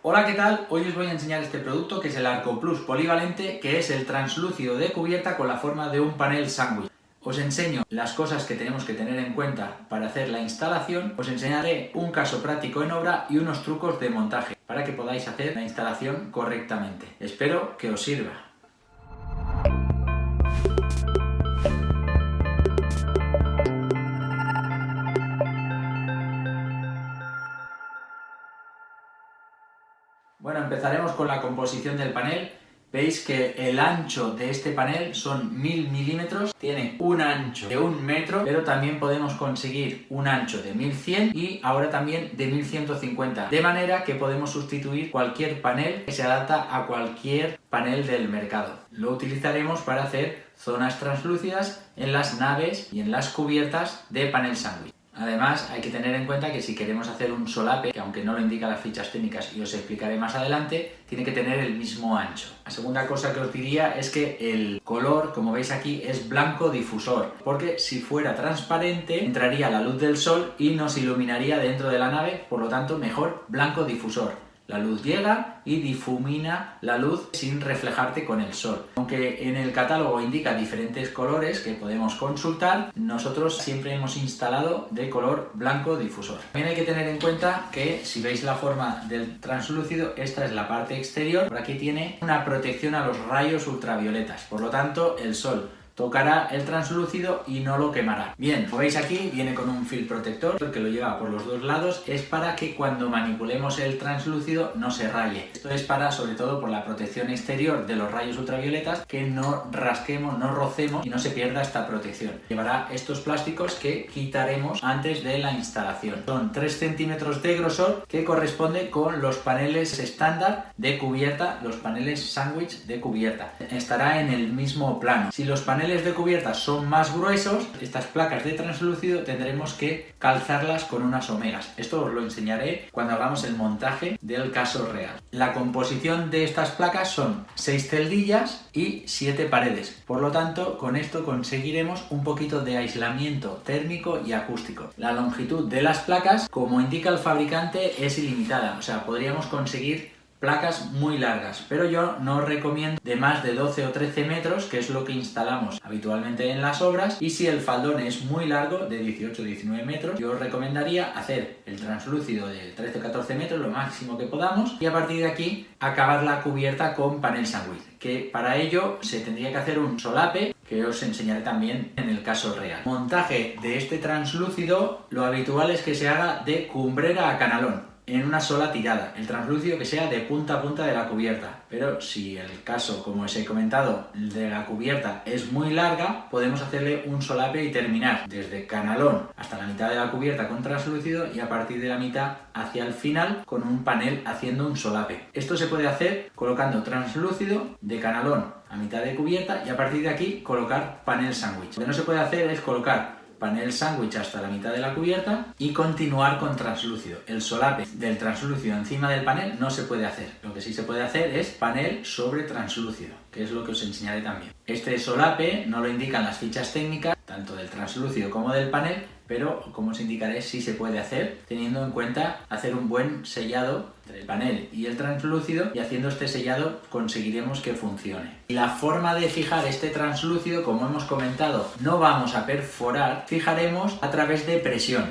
Hola, ¿qué tal? Hoy os voy a enseñar este producto que es el Arco Plus polivalente, que es el translúcido de cubierta con la forma de un panel sándwich. Os enseño las cosas que tenemos que tener en cuenta para hacer la instalación, os enseñaré un caso práctico en obra y unos trucos de montaje para que podáis hacer la instalación correctamente. Espero que os sirva. Bueno, empezaremos con la composición del panel. Veis que el ancho de este panel son 1000 milímetros, tiene un ancho de 1 metro, pero también podemos conseguir un ancho de 1100 y ahora también de 1150, de manera que podemos sustituir cualquier panel que se adapta a cualquier panel del mercado. Lo utilizaremos para hacer zonas translúcidas en las naves y en las cubiertas de panel sándwich. Además, hay que tener en cuenta que si queremos hacer un solape, que aunque no lo indican las fichas técnicas y os explicaré más adelante, tiene que tener el mismo ancho. La segunda cosa que os diría es que el color, como veis aquí, es blanco difusor, porque si fuera transparente entraría la luz del sol y nos iluminaría dentro de la nave, por lo tanto mejor blanco difusor. La luz llega y difumina la luz sin reflejarte con el sol. Aunque en el catálogo indica diferentes colores que podemos consultar, nosotros siempre hemos instalado de color blanco difusor. También hay que tener en cuenta que si veis la forma del translúcido, esta es la parte exterior. Por aquí tiene una protección a los rayos ultravioletas, por lo tanto el sol tocará el translúcido y no lo quemará. Bien, como veis aquí, viene con un film protector que lo lleva por los dos lados. Es para que cuando manipulemos el translúcido no se raye. Esto es para, sobre todo, por la protección exterior de los rayos ultravioletas, que no rasquemos, no rocemos y no se pierda esta protección. Llevará estos plásticos que quitaremos antes de la instalación. Son 3 centímetros de grosor, que corresponde con los paneles estándar de cubierta, los paneles sándwich de cubierta. Estará en el mismo plano. Si los paneles de cubierta son más gruesos, estas placas de translúcido tendremos que calzarlas con unas omegas. Esto os lo enseñaré cuando hagamos el montaje del caso real. La composición de estas placas son 6 celdillas y 7 paredes. Por lo tanto, con esto conseguiremos un poquito de aislamiento térmico y acústico. La longitud de las placas, como indica el fabricante, es ilimitada. O sea, podríamos conseguir placas muy largas, pero yo no recomiendo de más de 12 o 13 metros, que es lo que instalamos habitualmente en las obras, y si el faldón es muy largo, de 18 o 19 metros, yo os recomendaría hacer el translúcido de 13 o 14 metros, lo máximo que podamos, y a partir de aquí acabar la cubierta con panel sándwich, que para ello se tendría que hacer un solape, que os enseñaré también en el caso real. Montaje de este translúcido, lo habitual es que se haga de cumbrera a canalón, en una sola tirada, el translúcido que sea de punta a punta de la cubierta. Pero si el caso, como os he comentado, de la cubierta es muy larga, podemos hacerle un solape y terminar desde canalón hasta la mitad de la cubierta con translúcido y a partir de la mitad hacia el final con un panel haciendo un solape. Esto se puede hacer colocando translúcido de canalón a mitad de cubierta y a partir de aquí colocar panel sándwich. Lo que no se puede hacer es colocar panel sándwich hasta la mitad de la cubierta y continuar con translúcido. El solape del translúcido encima del panel no se puede hacer. Lo que sí se puede hacer es panel sobre translúcido, que es lo que os enseñaré también. Este solape no lo indican las fichas técnicas, tanto del translúcido como del panel, pero como os indicaré sí se puede hacer, teniendo en cuenta hacer un buen sellado entre el panel y el translúcido, y haciendo este sellado conseguiremos que funcione. Y la forma de fijar este translúcido, como hemos comentado, no vamos a perforar, fijaremos a través de presión.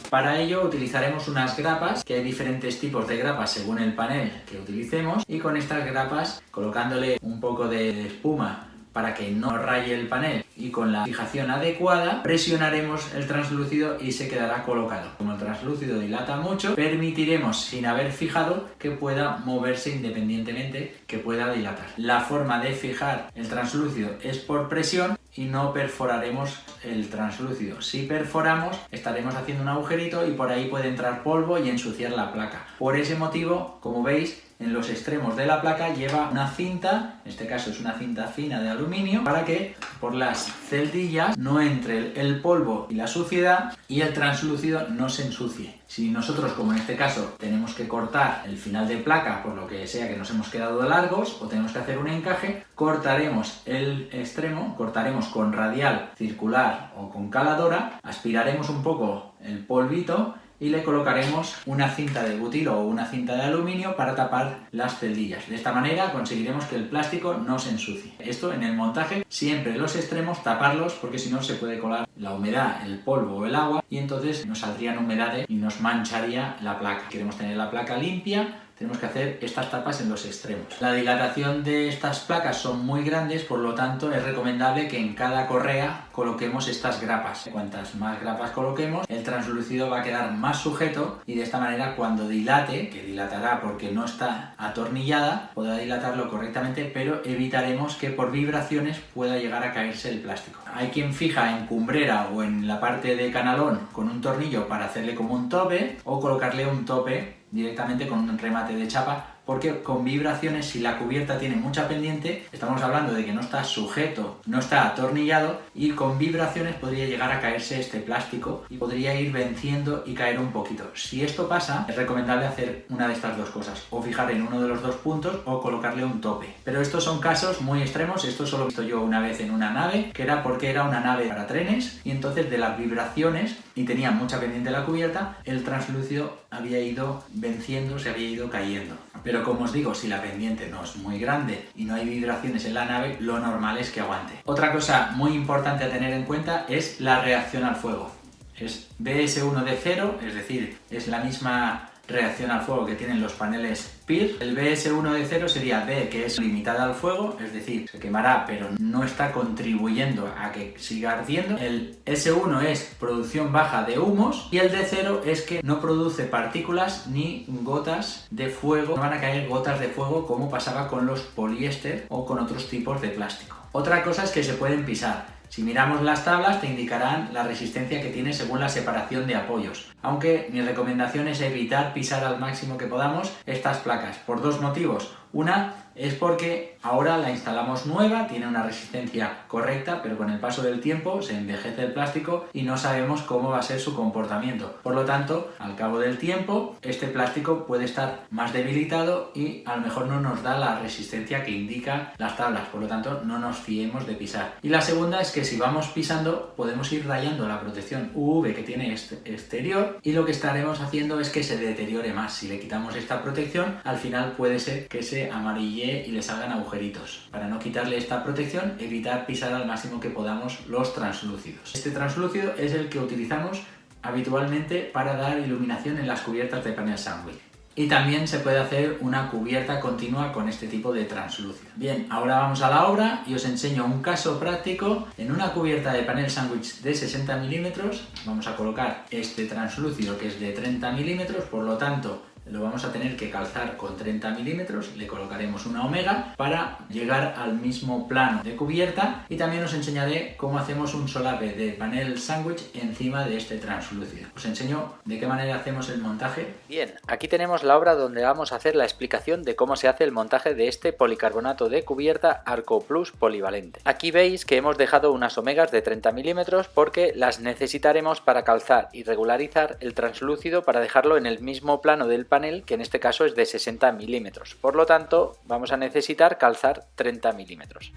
Para ello utilizaremos unas grapas, que hay diferentes tipos de grapas según el panel que utilicemos, y con estas grapas, colocándole un poco de espuma para que no raye el panel y con la fijación adecuada, presionaremos el translúcido y se quedará colocado. Como el translúcido dilata mucho, permitiremos, sin haber fijado, que pueda moverse independientemente, que pueda dilatar. La forma de fijar el translúcido es por presión y no perforaremos el translúcido. Si perforamos, estaremos haciendo un agujerito y por ahí puede entrar polvo y ensuciar la placa. Por ese motivo, como veis, en los extremos de la placa lleva una cinta, en este caso es una cinta fina de aluminio, para que por las celdillas no entre el polvo y la suciedad y el translúcido no se ensucie. Si nosotros, como en este caso, tenemos que cortar el final de placa por lo que sea que nos hemos quedado largos o tenemos que hacer un encaje, cortaremos el extremo, cortaremos con radial, circular o con caladora, aspiraremos un poco el polvito y le colocaremos una cinta de butilo o una cinta de aluminio para tapar las celdillas. De esta manera conseguiremos que el plástico no se ensucie. Esto en el montaje, siempre los extremos taparlos porque si no se puede colar la humedad, el polvo o el agua y entonces nos saldrían humedades y nos mancharía la placa. Queremos tener la placa limpia, tenemos que hacer estas tapas en los extremos. La dilatación de estas placas son muy grandes, por lo tanto es recomendable que en cada correa coloquemos estas grapas. Cuantas más grapas coloquemos, el translúcido va a quedar más sujeto y de esta manera cuando dilate, que dilatará porque no está atornillada, podrá dilatarlo correctamente, pero evitaremos que por vibraciones pueda llegar a caerse el plástico. Hay quien fija en cumbrera o en la parte de canalón con un tornillo para hacerle como un tope o colocarle un tope directamente con un remate de chapa, porque con vibraciones, si la cubierta tiene mucha pendiente, estamos hablando de que no está sujeto, no está atornillado y con vibraciones podría llegar a caerse este plástico y podría ir venciendo y caer un poquito. Si esto pasa, es recomendable hacer una de estas dos cosas, o fijar en uno de los dos puntos o colocarle un tope. Pero estos son casos muy extremos, esto solo he visto yo una vez en una nave, que era porque era una nave para trenes y entonces de las vibraciones, y tenía mucha pendiente la cubierta, el translúcido había ido venciendo, se había ido cayendo. Pero como os digo, si la pendiente no es muy grande y no hay vibraciones en la nave, lo normal es que aguante. Otra cosa muy importante a tener en cuenta es la reacción al fuego. Es BS1 de 0, es decir, es la misma reacción al fuego que tienen los paneles PIR. El BS1 de 0 sería B, que es limitada al fuego, es decir, se quemará pero no está contribuyendo a que siga ardiendo. El S1 es producción baja de humos y el de 0 es que no produce partículas ni gotas de fuego, no van a caer gotas de fuego como pasaba con los poliéster o con otros tipos de plástico. Otra cosa es que se pueden pisar. Si miramos las tablas te indicarán la resistencia que tiene según la separación de apoyos, aunque mi recomendación es evitar pisar al máximo que podamos estas placas, por dos motivos. Una es porque ahora la instalamos nueva, tiene una resistencia correcta, pero con el paso del tiempo se envejece el plástico y no sabemos cómo va a ser su comportamiento. Por lo tanto, al cabo del tiempo, este plástico puede estar más debilitado y a lo mejor no nos da la resistencia que indican las tablas, por lo tanto no nos fiemos de pisar. Y la segunda es que si vamos pisando podemos ir rayando la protección UV que tiene este exterior y lo que estaremos haciendo es que se deteriore más. Si le quitamos esta protección, al final puede ser que se amarille y le salgan agujeritos. Para no quitarle esta protección, evitar pisar al máximo que podamos los translúcidos. Este translúcido es el que utilizamos habitualmente para dar iluminación en las cubiertas de panel sándwich. Y también se puede hacer una cubierta continua con este tipo de translúcido. Bien, ahora vamos a la obra y os enseño un caso práctico. En una cubierta de panel sándwich de 60 milímetros vamos a colocar este translúcido que es de 30 milímetros, por lo tanto lo vamos a tener que calzar con 30 milímetros, le colocaremos una omega para llegar al mismo plano de cubierta y también os enseñaré cómo hacemos un solape de panel sándwich encima de este translúcido. Os enseño de qué manera hacemos el montaje. Bien, aquí tenemos la obra donde vamos a hacer la explicación de cómo se hace el montaje de este policarbonato de cubierta Arco Plus polivalente. Aquí veis que hemos dejado unas omegas de 30 milímetros porque las necesitaremos para calzar y regularizar el translúcido para dejarlo en el mismo plano del panel, que en este caso es de 60 milímetros. Por lo tanto, vamos a necesitar calzar 30 milímetros.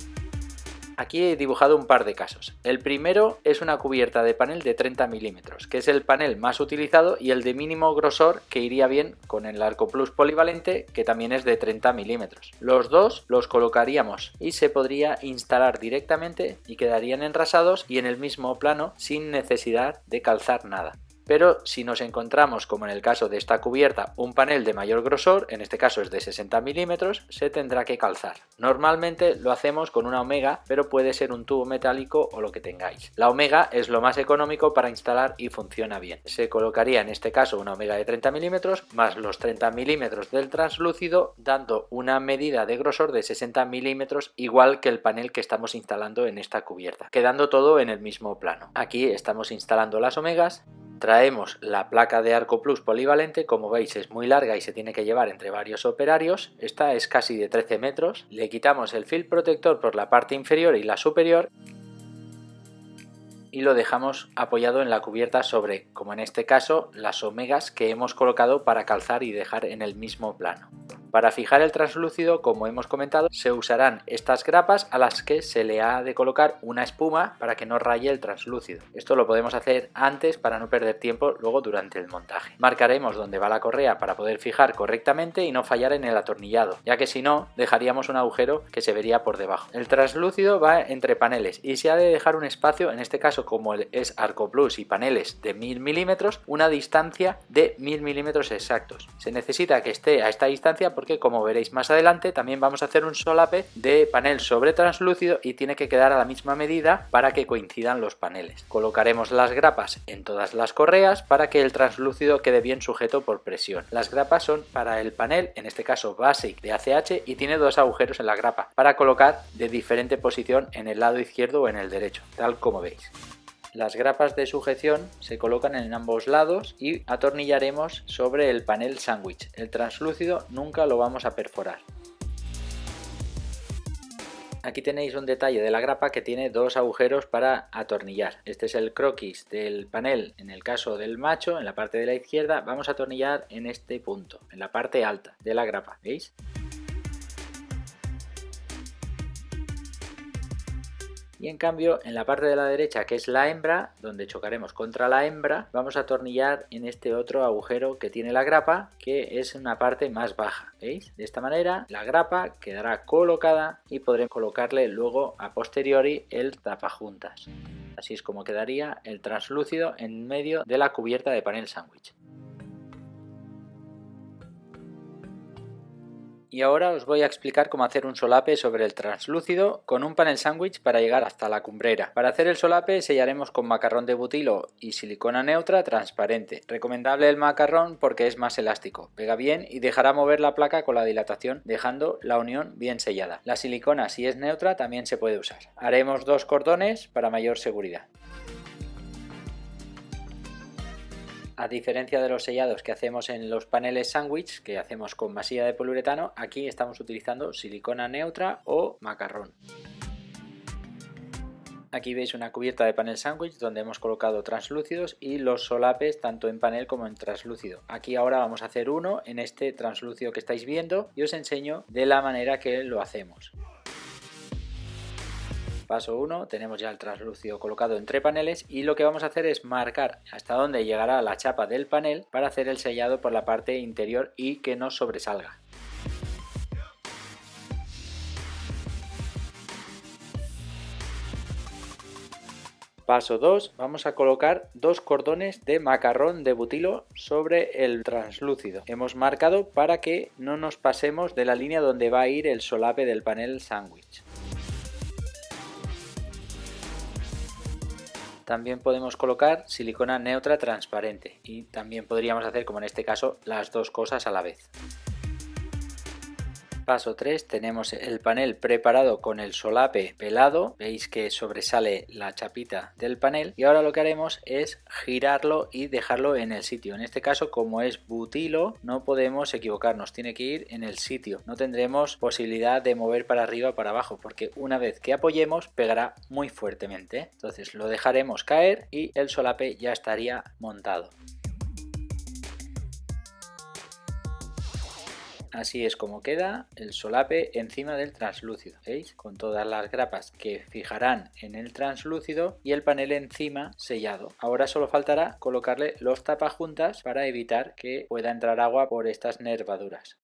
Aquí he dibujado un par de casos. El primero es una cubierta de panel de 30 milímetros, que es el panel más utilizado y el de mínimo grosor que iría bien con el Arco Plus polivalente, que también es de 30 milímetros. Los dos los colocaríamos y se podría instalar directamente y quedarían enrasados y en el mismo plano sin necesidad de calzar nada. Pero si nos encontramos, como en el caso de esta cubierta, un panel de mayor grosor, en este caso es de 60 milímetros, se tendrá que calzar. Normalmente lo hacemos con una omega, pero puede ser un tubo metálico o lo que tengáis. La omega es lo más económico para instalar y funciona bien. Se colocaría en este caso una omega de 30 milímetros más los 30 milímetros del translúcido, dando una medida de grosor de 60 milímetros, igual que el panel que estamos instalando en esta cubierta, quedando todo en el mismo plano. Aquí estamos instalando las omegas. Traemos la placa de Arco Plus polivalente, como veis es muy larga y se tiene que llevar entre varios operarios. Esta es casi de 13 metros. Le quitamos el film protector por la parte inferior y la superior y lo dejamos apoyado en la cubierta sobre, como en este caso, las omegas que hemos colocado para calzar y dejar en el mismo plano. Para fijar el translúcido, como hemos comentado, se usarán estas grapas a las que se le ha de colocar una espuma para que no raye el translúcido. Esto lo podemos hacer antes para no perder tiempo luego durante el montaje. Marcaremos dónde va la correa para poder fijar correctamente y no fallar en el atornillado, ya que si no dejaríamos un agujero que se vería por debajo. El translúcido va entre paneles y se ha de dejar un espacio, en este caso como es Arco Plus y paneles de 1000 milímetros, una distancia de 1000 milímetros exactos. Se necesita que esté a esta distancia porque, como veréis más adelante, también vamos a hacer un solape de panel sobre translúcido y tiene que quedar a la misma medida para que coincidan los paneles. Colocaremos las grapas en todas las correas para que el translúcido quede bien sujeto por presión. Las grapas son para el panel, en este caso Basic de ACH, y tiene dos agujeros en la grapa para colocar de diferente posición en el lado izquierdo o en el derecho, tal como veis. Las grapas de sujeción se colocan en ambos lados y atornillaremos sobre el panel sándwich. El translúcido nunca lo vamos a perforar. Aquí tenéis un detalle de la grapa que tiene dos agujeros para atornillar. Este es el croquis del panel. En el caso del macho, en la parte de la izquierda, vamos a atornillar en este punto, en la parte alta de la grapa, ¿veis? Y en cambio, en la parte de la derecha, que es la hembra, donde chocaremos contra la hembra, vamos a atornillar en este otro agujero que tiene la grapa, que es una parte más baja, ¿veis? De esta manera, la grapa quedará colocada y podremos colocarle luego a posteriori el tapajuntas. Así es como quedaría el translúcido en medio de la cubierta de panel sándwich. Y ahora os voy a explicar cómo hacer un solape sobre el translúcido con un panel sándwich para llegar hasta la cumbrera. Para hacer el solape sellaremos con macarrón de butilo y silicona neutra transparente. Recomendable el macarrón porque es más elástico, pega bien y dejará mover la placa con la dilatación, dejando la unión bien sellada. La silicona, si es neutra, también se puede usar. Haremos 2 cordones para mayor seguridad. A diferencia de los sellados que hacemos en los paneles sándwich, que hacemos con masilla de poliuretano, aquí estamos utilizando silicona neutra o macarrón. Aquí veis una cubierta de panel sándwich donde hemos colocado translúcidos y los solapes tanto en panel como en translúcido. Aquí ahora vamos a hacer uno en este translúcido que estáis viendo y os enseño de la manera que lo hacemos. Paso 1, tenemos ya el translúcido colocado entre paneles y lo que vamos a hacer es marcar hasta dónde llegará la chapa del panel para hacer el sellado por la parte interior y que no sobresalga. Paso 2, vamos a colocar 2 cordones de macarrón de butilo sobre el translúcido. Hemos marcado para que no nos pasemos de la línea donde va a ir el solape del panel sándwich. También podemos colocar silicona neutra transparente y también podríamos hacer, como en este caso, las dos cosas a la vez. Paso 3, tenemos el panel preparado con el solape pelado, veis que sobresale la chapita del panel y ahora lo que haremos es girarlo y dejarlo en el sitio. En este caso, como es butilo, no podemos equivocarnos, tiene que ir en el sitio, no tendremos posibilidad de mover para arriba o para abajo porque una vez que apoyemos pegará muy fuertemente. Entonces lo dejaremos caer y el solape ya estaría montado. Así es como queda el solape encima del translúcido, ¿veis? Con todas las grapas que fijarán en el translúcido y el panel encima sellado. Ahora solo faltará colocarle los tapajuntas para evitar que pueda entrar agua por estas nervaduras.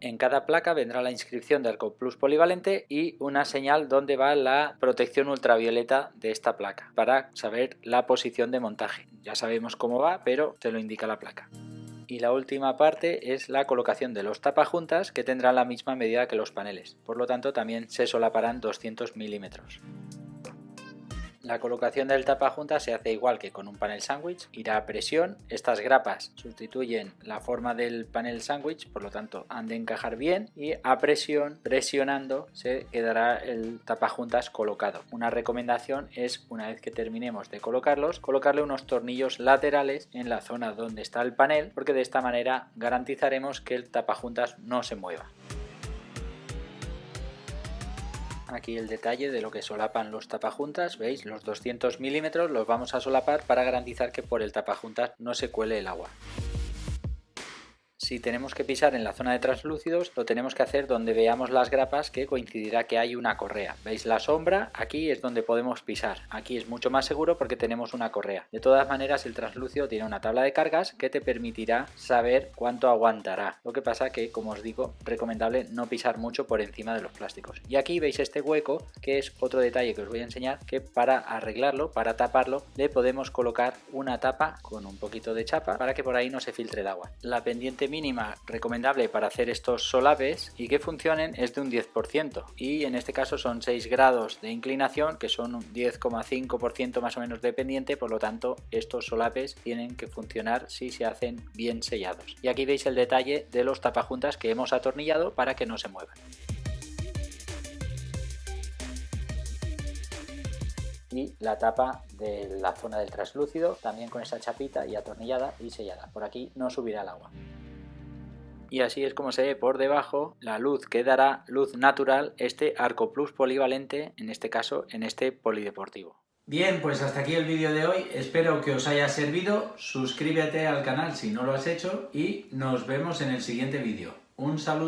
En cada placa vendrá la inscripción de Arco Plus polivalente y una señal donde va la protección ultravioleta de esta placa para saber la posición de montaje. Ya sabemos cómo va, pero te lo indica la placa. Y la última parte es la colocación de los tapajuntas que tendrán la misma medida que los paneles, por lo tanto también se solaparán 200 milímetros. La colocación del tapajuntas se hace igual que con un panel sándwich, irá a presión, estas grapas sustituyen la forma del panel sándwich, por lo tanto han de encajar bien y a presión, presionando, se quedará el tapajuntas colocado. Una recomendación es, una vez que terminemos de colocarlos, colocarle unos tornillos laterales en la zona donde está el panel, porque de esta manera garantizaremos que el tapajuntas no se mueva. Aquí el detalle de lo que solapan los tapajuntas, veis, los 200 milímetros los vamos a solapar para garantizar que por el tapajuntas no se cuele el agua. Si tenemos que pisar en la zona de translúcidos, lo tenemos que hacer donde veamos las grapas, que coincidirá que hay una correa. ¿Veis la sombra? Aquí es donde podemos pisar. Aquí es mucho más seguro porque tenemos una correa. De todas maneras, el translúcido tiene una tabla de cargas que te permitirá saber cuánto aguantará. Lo que pasa que, como os digo, recomendable no pisar mucho por encima de los plásticos. Y aquí veis este hueco, que es otro detalle que os voy a enseñar, que para arreglarlo, para taparlo, le podemos colocar una tapa con un poquito de chapa para que por ahí no se filtre el agua. La pendiente mínima recomendable para hacer estos solapes y que funcionen es de un 10%, y en este caso son 6 grados de inclinación, que son un 10,5% más o menos de pendiente. Por lo tanto, estos solapes tienen que funcionar si se hacen bien sellados. Y aquí veis el detalle de los tapajuntas que hemos atornillado para que no se muevan. Y la tapa de la zona del translúcido también con esa chapita y atornillada y sellada. Por aquí no subirá el agua. Y así es como se ve por debajo la luz que dará, luz natural, este Arco Plus polivalente, en este caso en este polideportivo. Bien, pues hasta aquí el vídeo de hoy. Espero que os haya servido. Suscríbete al canal si no lo has hecho y nos vemos en el siguiente vídeo. Un saludo.